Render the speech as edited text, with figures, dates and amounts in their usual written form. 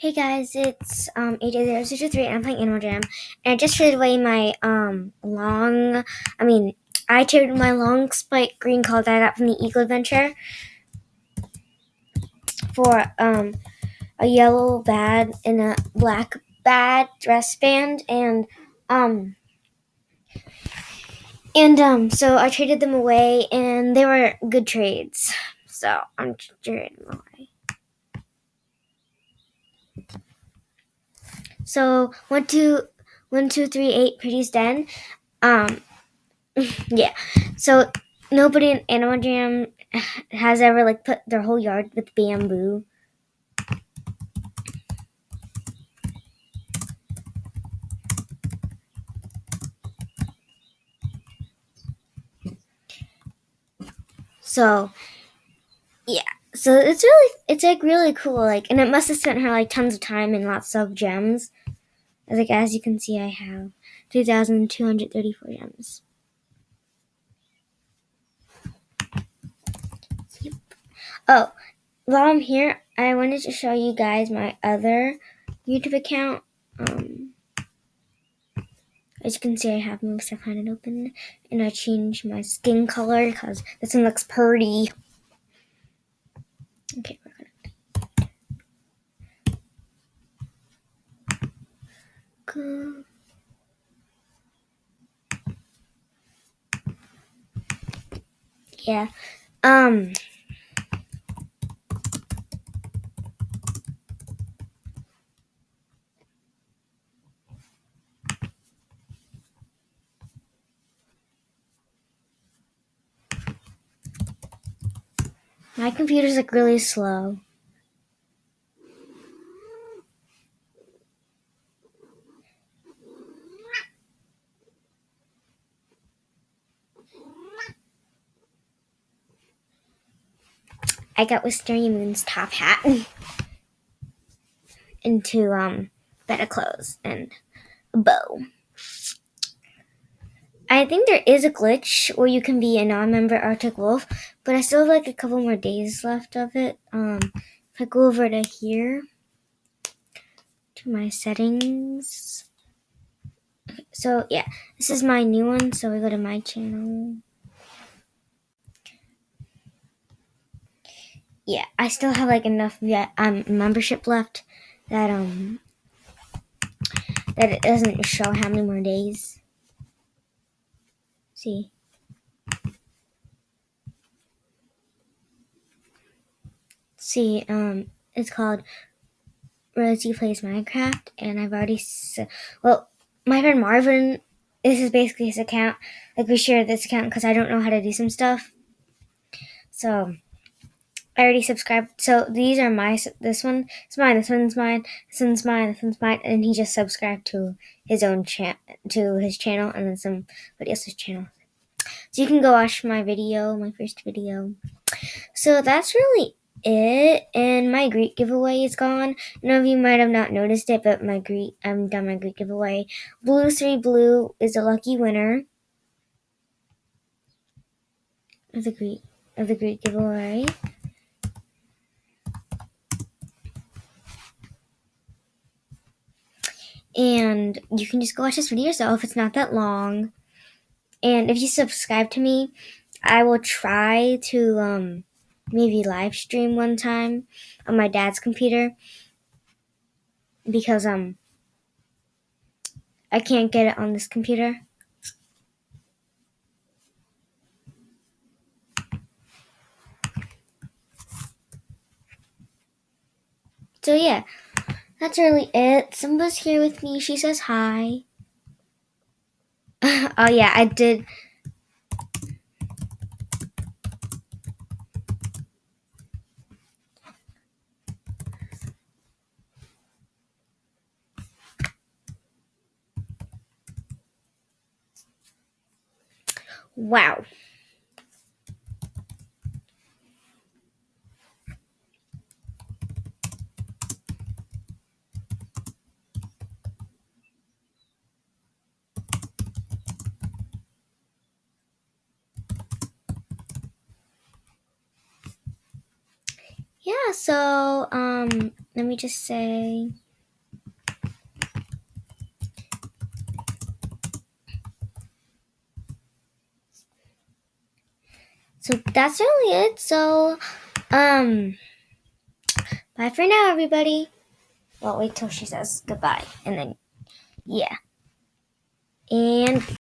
Hey guys, it's 88063 and I'm playing Animal Jam. And I just traded away my I traded my long spike green color that I got from the Eagle Adventure for a yellow bad and a black bad dress band so I traded them away and they were good trades. So I'm trading them away. So 1, 2, 1, 2, 3, 8 Pretty's Den. Yeah. So nobody in Animal Jam has ever put their whole yard with bamboo. So yeah. So it's really cool. And it must have spent her tons of time and lots of gems. As you can see, I have 2,234 gems. Yep. Oh, while I'm here, I wanted to show you guys my other YouTube account. As you can see, I have most of it open, and I changed my skin color because this one looks pretty. Okay, we're gonna go. Yeah. My computer's really slow. I got Wisteria Moon's top hat into better clothes and a bow. I think there is a glitch where you can be a non-member Arctic Wolf, but I still have a couple more days left of it. If I go over to here to my settings. So yeah, this is my new one. So we go to my channel. Yeah, I still have enough membership left that it doesn't show how many more days. See. It's called Rosie Plays Minecraft, and I've already my friend Marvin, this is basically his account. We share this account because I don't know how to do some stuff. So I already subscribed. So these are this one is mine, this one's mine, this one's mine, this one's mine, and he just subscribed to his own to his channel, and then somebody else's channel. So you can go watch my first video. So that's really it. And my Greek giveaway is gone. None of you might have not noticed it, but I'm done my Greek giveaway. Blue 3 Blue is the lucky winner of the Greek giveaway. And you can just go watch this video yourself. It's not that long. And if you subscribe to me, I will try to maybe live stream one time on my dad's computer, because I can't get it on this computer. So yeah, that's really it. Simba's here with me. She says hi. Oh yeah, I did. Wow. Yeah, so let me just say. So that's really it. So, bye for now, everybody. Well, wait till she says goodbye, and then, yeah. And